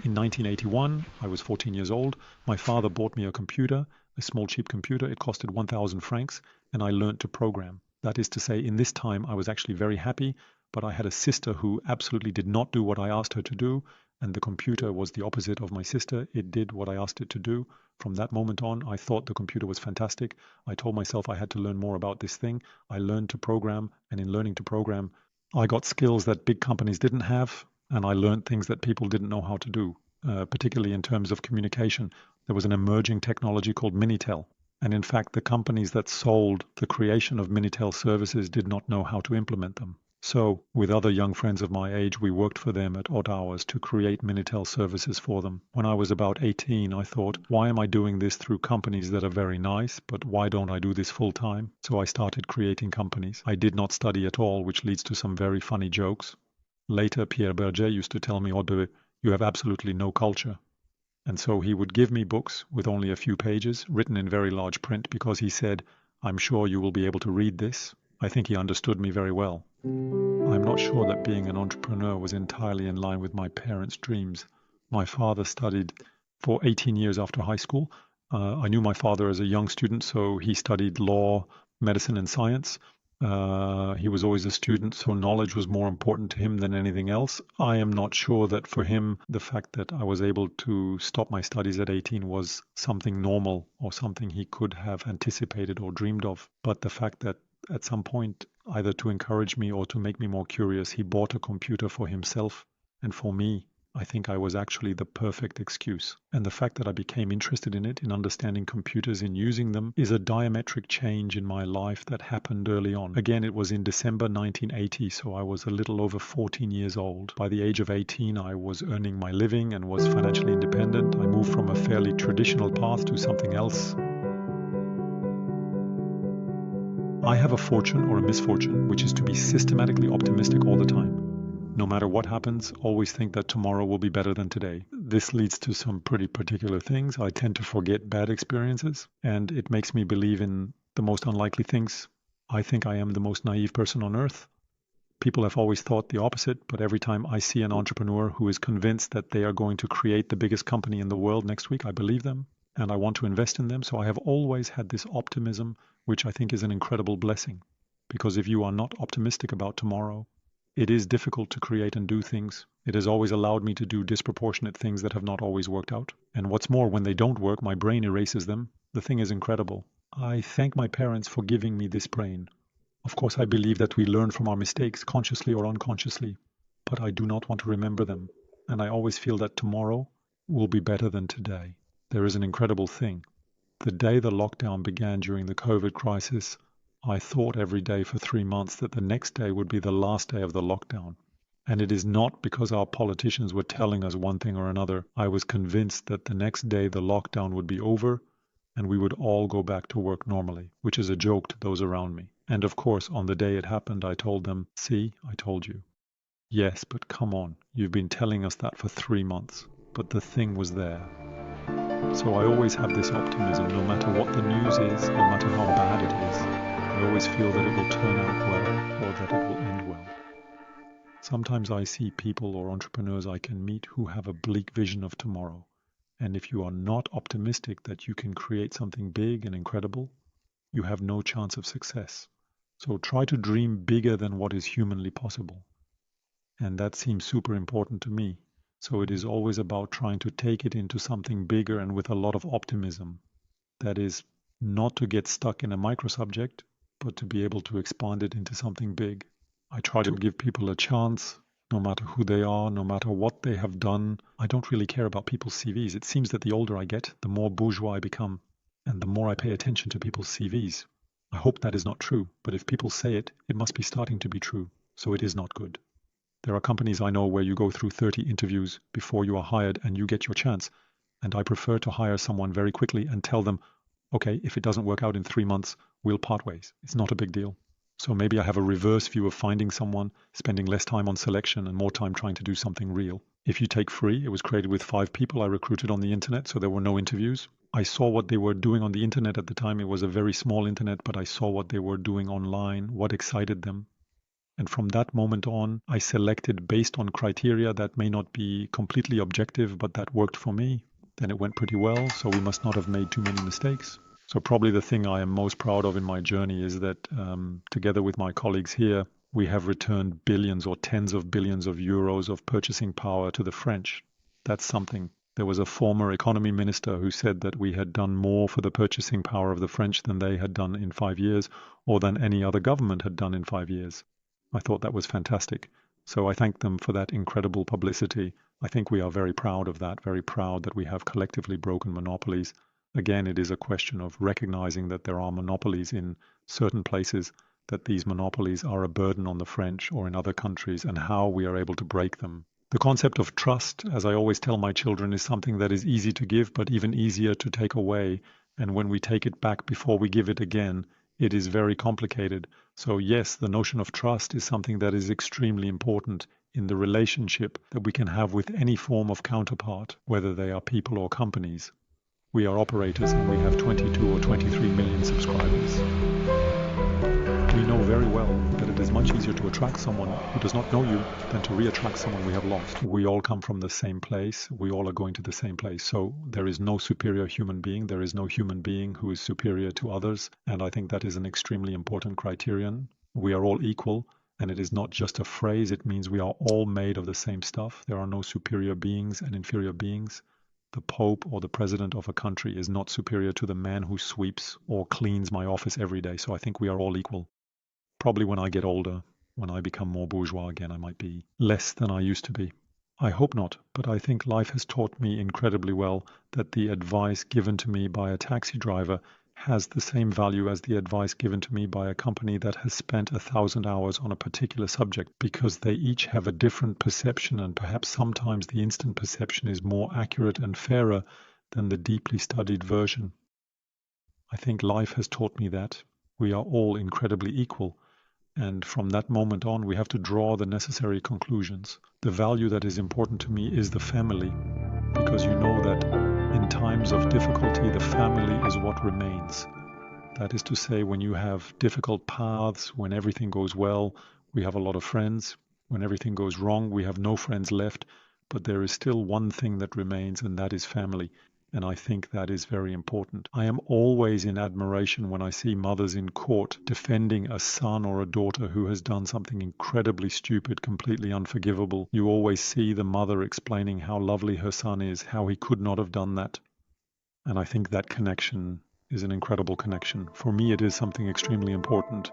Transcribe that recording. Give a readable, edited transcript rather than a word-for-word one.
In 1981, I was 14 years old. My father bought me a computer, a small cheap computer. It costed 1,000 francs, and I learned to program. That is to say, in this time, I was actually very happy, but I had a sister who absolutely did not do what I asked her to do, and the computer was the opposite of my sister. It did what I asked it to do. From that moment on, I thought the computer was fantastic. I told myself I had to learn more about this thing. I learned to program, and in learning to program, I got skills that big companies didn't have, and I learned things that people didn't know how to do, particularly in terms of communication. There was an emerging technology called Minitel. And in fact, the companies that sold the creation of Minitel services did not know how to implement them. So with other young friends of my age, we worked for them at odd hours to create Minitel services for them. When I was about 18, I thought, why am I doing this through companies that are very nice, but why don't I do this full time? So I started creating companies. I did not study at all, which leads to some very funny jokes. Later, Pierre Berger used to tell me, Audrey, you have absolutely no culture. And so he would give me books with only a few pages, written in very large print, because he said, I'm sure you will be able to read this. I think he understood me very well. I'm not sure that being an entrepreneur was entirely in line with my parents' dreams. My father studied for 18 years after high school. I knew my father as a young student, so he studied law, medicine, and science. He was always a student, so knowledge was more important to him than anything else. I am not sure that for him, the fact that I was able to stop my studies at 18 was something normal or something he could have anticipated or dreamed of. But the fact that at some point, either to encourage me or to make me more curious, he bought a computer for himself and for me. I think I was actually the perfect excuse. And the fact that I became interested in it, in understanding computers, in using them, is a diametric change in my life that happened early on. Again, it was in December 1980, so I was a little over 14 years old. By the age of 18, I was earning my living and was financially independent. I moved from a fairly traditional path to something else. I have a fortune or a misfortune, which is to be systematically optimistic all the time. No matter what happens, always think that tomorrow will be better than today. This leads to some pretty particular things. I tend to forget bad experiences, and it makes me believe in the most unlikely things. I think I am the most naive person on earth. People have always thought the opposite, but every time I see an entrepreneur who is convinced that they are going to create the biggest company in the world next week, I believe them, and I want to invest in them. So I have always had this optimism, which I think is an incredible blessing. Because if you are not optimistic about tomorrow, it is difficult to create and do things. It has always allowed me to do disproportionate things that have not always worked out. And what's more, when they don't work, my brain erases them. The thing is incredible. I thank my parents for giving me this brain. Of course, I believe that we learn from our mistakes, consciously or unconsciously, but I do not want to remember them. And I always feel that tomorrow will be better than today. There is an incredible thing. The day the lockdown began during the COVID crisis, I thought every day for 3 months that the next day would be the last day of the lockdown. And it is not because our politicians were telling us one thing or another. I was convinced that the next day the lockdown would be over and we would all go back to work normally, which is a joke to those around me. And of course, on the day it happened, I told them, see, I told you. Yes, but come on, you've been telling us that for 3 months. But the thing was there. So I always have this optimism, no matter what the news is, no matter how bad it is. I always feel that it will turn out well or that it will end well. Sometimes I see people or entrepreneurs I can meet who have a bleak vision of tomorrow. And if you are not optimistic that you can create something big and incredible, you have no chance of success. So try to dream bigger than what is humanly possible. And that seems super important to me. So it is always about trying to take it into something bigger and with a lot of optimism. That is, not to get stuck in a micro-subject, but to be able to expand it into something big. I try to give people a chance, no matter who they are, no matter what they have done. I don't really care about people's CVs. It seems that the older I get, the more bourgeois I become, and the more I pay attention to people's CVs. I hope that is not true, but if people say it, it must be starting to be true, so it is not good. There are companies I know where you go through 30 interviews before you are hired and you get your chance, and I prefer to hire someone very quickly and tell them, okay, if it doesn't work out in 3 months, we'll part ways. It's not a big deal. So maybe I have a reverse view of finding someone, spending less time on selection and more time trying to do something real. If you take Free, it was created with 5 people I recruited on the internet, so there were no interviews. I saw what they were doing on the internet at the time. It was a very small internet, but I saw what they were doing online, what excited them. And from that moment on, I selected based on criteria that may not be completely objective, but that worked for me. Then it went pretty well, so we must not have made too many mistakes. So probably the thing I am most proud of in my journey is that together with my colleagues here, we have returned billions or tens of billions of euros of purchasing power to the French. That's something. There was a former economy minister who said that we had done more for the purchasing power of the French than they had done in 5 years, or than any other government had done in 5 years. I thought that was fantastic. So I thank them for that incredible publicity. I think we are very proud of that, very proud that we have collectively broken monopolies. Again, it is a question of recognizing that there are monopolies in certain places, that these monopolies are a burden on the French or in other countries, and how we are able to break them. The concept of trust, as I always tell my children, is something that is easy to give, but even easier to take away. And when we take it back before we give it again, it is very complicated. So yes, the notion of trust is something that is extremely important in the relationship that we can have with any form of counterpart, whether they are people or companies. We are operators and we have 22 or 23 million subscribers. We know very well that it is much easier to attract someone who does not know you than to re-attract someone we have lost. We all come from the same place. We all are going to the same place. So there is no superior human being. There is no human being who is superior to others. And I think that is an extremely important criterion. We are all equal. And it is not just a phrase. It means we are all made of the same stuff. There are no superior beings and inferior beings. The Pope or the president of a country is not superior to the man who sweeps or cleans my office every day. So I think we are all equal. Probably when I get older, when I become more bourgeois again, I might be less than I used to be. I hope not, but I think life has taught me incredibly well that the advice given to me by a taxi driver has the same value as the advice given to me by a company that has spent 1,000 hours on a particular subject, because they each have a different perception, and perhaps sometimes the instant perception is more accurate and fairer than the deeply studied version. I think life has taught me that we are all incredibly equal. And from that moment on, we have to draw the necessary conclusions. The value that is important to me is the family, because you know that in times of difficulty, the family is what remains. That is to say, when you have difficult paths, when everything goes well, we have a lot of friends. When everything goes wrong, we have no friends left. But there is still one thing that remains, and that is family. And I think that is very important. I am always in admiration when I see mothers in court defending a son or a daughter who has done something incredibly stupid, completely unforgivable. You always see the mother explaining how lovely her son is, how he could not have done that. And I think that connection is an incredible connection. For me, it is something extremely important.